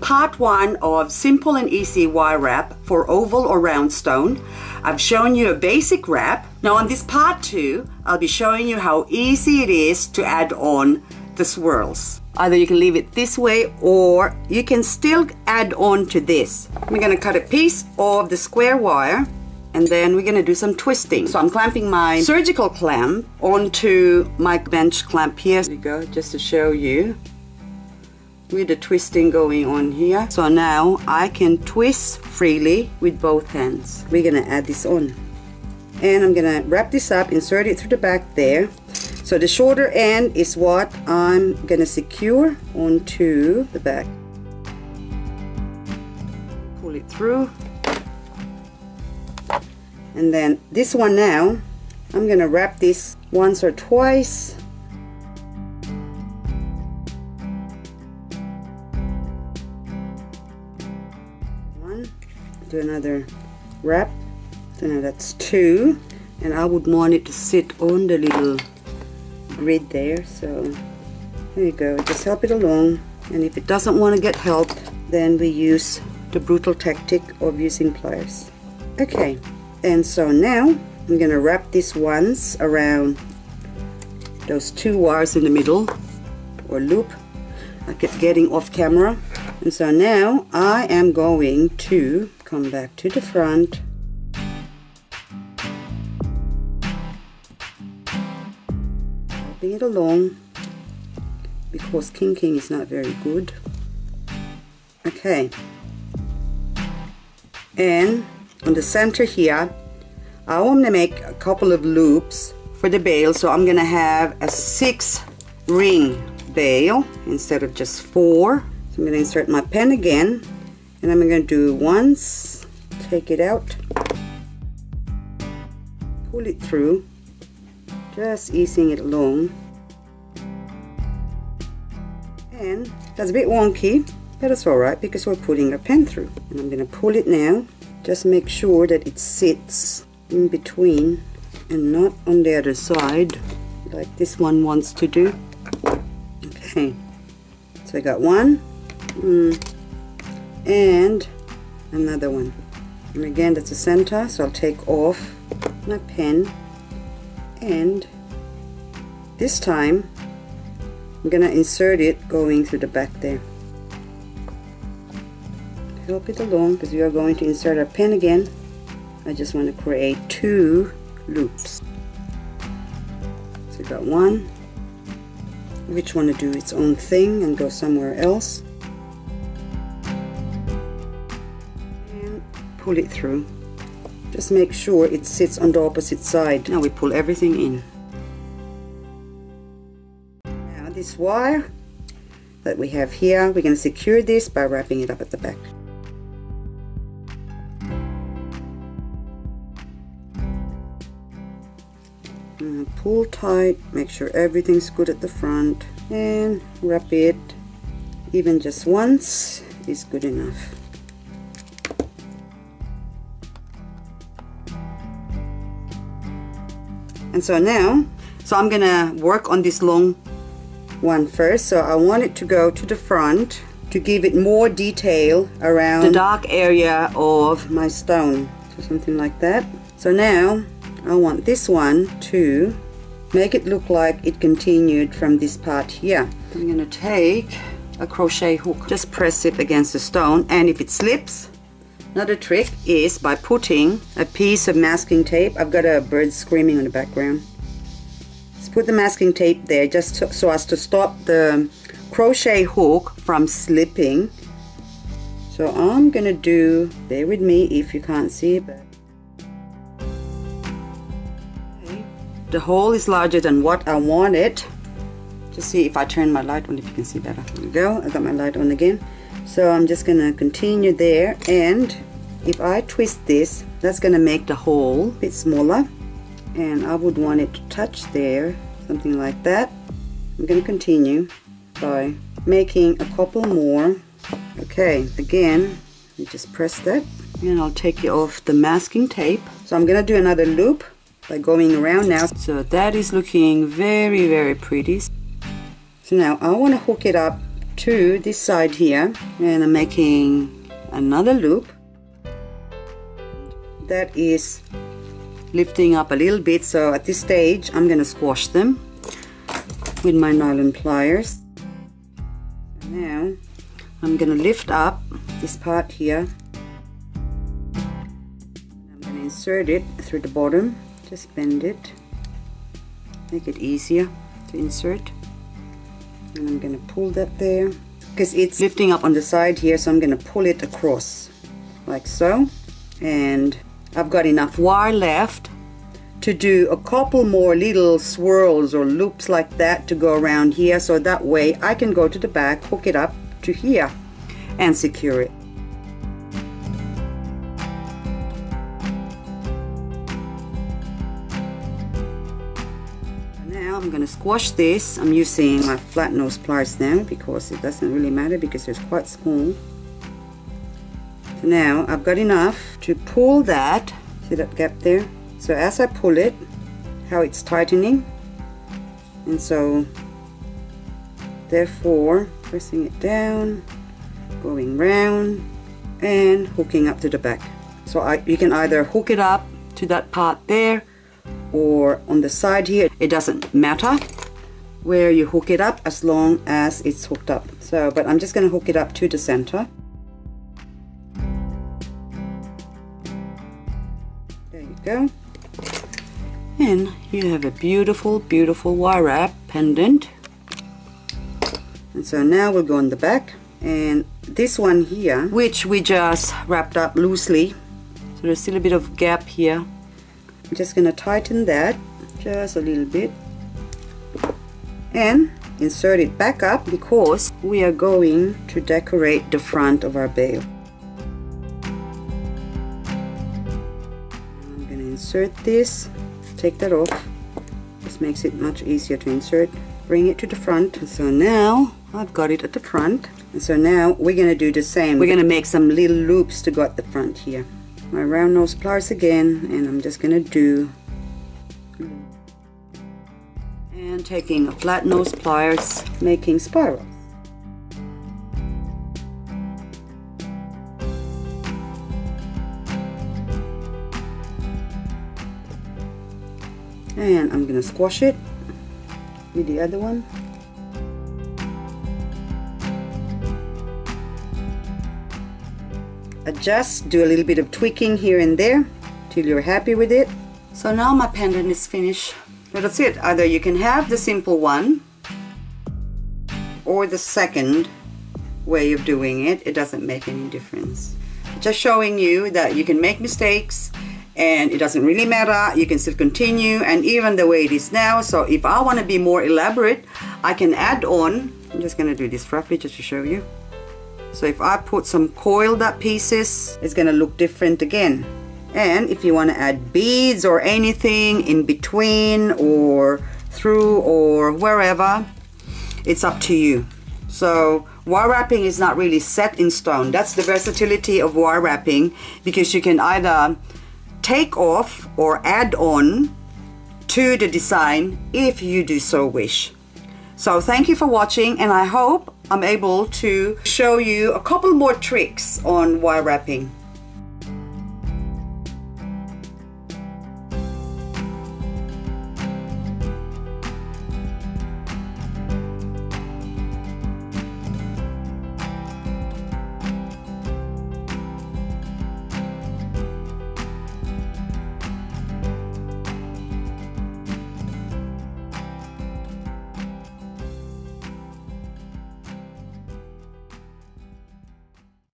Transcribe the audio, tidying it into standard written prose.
part 1 of simple and easy wire wrap for oval or round stone. I've shown you a basic wrap. Now on this part 2, I'll be showing you how easy it is to add on the swirls. Either you can leave it this way or you can still add on to this. I'm going to cut a piece of the square wire and then we're going to do some twisting. So I'm clamping my surgical clamp onto my bench clamp here. There you go, just to show you with the twisting going on here. So now I can twist freely with both hands. We're going to add this on. And I'm going to wrap this up, insert it through the back there. So the shorter end is what I'm going to secure onto the back. Pull it through. And then this one now, I'm going to wrap this once or twice. One, do another wrap. So now that's 2. And I would want it to sit on the little grid there. So there you go, just help it along. And if it doesn't want to get help, then we use the brutal tactic of using pliers. Okay. And so now I'm going to wrap this once around those 2 wires in the middle, or loop. I kept getting off camera. And so now I am going to come back to the front. Helping it along because kinking is not very good. Okay. And on the center here, I want to make a couple of loops for the bail, so I'm going to have a 6-ring bail instead of just 4. So I'm going to insert my pen again, and I'm going to do once, take it out, pull it through, just easing it along. And that's a bit wonky, but it's alright because we're putting a pen through. And I'm going to pull it now. Just make sure that it sits in between and not on the other side like this one wants to do. Okay, so I got one and another one. And again, that's the center, so I'll take off my pen, and this time I'm gonna insert it going through the back there. Help it along because we are going to insert our pen again. I just want to create 2 loops. So we got one, which want to do its own thing and go somewhere else, and pull it through. Just make sure it sits on the opposite side. Now we pull everything in. Now this wire that we have here, we're going to secure this by wrapping it up at the back. Pull tight, make sure everything's good at the front, and wrap it. Even just once is good enough. And so now, I'm gonna work on this long one first. So I want it to go to the front to give it more detail around the dark area of my stone. So something like that. So now I want this one to make it look like it continued from this part here. I'm going to take a crochet hook, just press it against the stone, and if it slips, another trick is by putting a piece of masking tape. I've got a bird screaming in the background. Just put the masking tape there just so as to stop the crochet hook from slipping. So I'm going to do, bear with me if you can't see it, but the hole is larger than what I wanted. Just see if I turn my light on, if you can see better. There we go, I got my light on again. So I'm just gonna continue there, and if I twist this, that's gonna make the hole a bit smaller, and I would want it to touch there, something like that. I'm gonna continue by making a couple more. Okay, again, you just press that, and I'll take you off the masking tape. So I'm gonna do another loop by going around now. So that is looking very, very pretty. So now I want to hook it up to this side here, and I'm making another loop that is lifting up a little bit. So at this stage I'm gonna squash them with my nylon pliers. And now I'm gonna lift up this part here. I'm gonna insert it through the bottom. Just bend it, make it easier to insert. And I'm gonna pull that there because it's lifting up on the side here, so I'm gonna pull it across like so. And I've got enough wire left to do a couple more little swirls or loops like that to go around here, so that way I can go to the back, hook it up to here and secure it. Now I'm going to squash this. I'm using my flat nose pliers now because it doesn't really matter because it's quite small. So now I've got enough to pull that. See that gap there? So as I pull it, how it's tightening, and so therefore pressing it down, going round and hooking up to the back. So you can either hook it up to that part there or on the side here. It doesn't matter where you hook it up as long as it's hooked up. So, but I'm just going to hook it up to the center. There you go. And you have a beautiful, beautiful wire wrap pendant. And so now we'll go on the back, and this one here, which we just wrapped up loosely, so there's still a bit of gap here. I'm just going to tighten that just a little bit and insert it back up because we are going to decorate the front of our bale. I'm going to insert this. Take that off. This makes it much easier to insert. Bring it to the front. And so now I've got it at the front. And so now we're going to do the same. We're going to make some little loops to go at the front here. My round nose pliers again, and I'm just going to do, and taking a flat nose pliers, making spirals. And I'm gonna squash it with the other one. Adjust, do a little bit of tweaking here and there till you're happy with it. So now my pendant is finished. That's it. Either you can have the simple one or the second way of doing it. It doesn't make any difference. Just showing you that you can make mistakes and it doesn't really matter. You can still continue, and even the way it is now. So if I want to be more elaborate, I can add on. I'm just going to do this roughly just to show you. So if I put some coiled up pieces, it's going to look different again. And if you want to add beads or anything in between or through or wherever, it's up to you. So wire wrapping is not really set in stone. That's the versatility of wire wrapping, because you can either take off or add on to the design if you do so wish. So thank you for watching, and I hope I'm able to show you a couple more tricks on wire wrapping.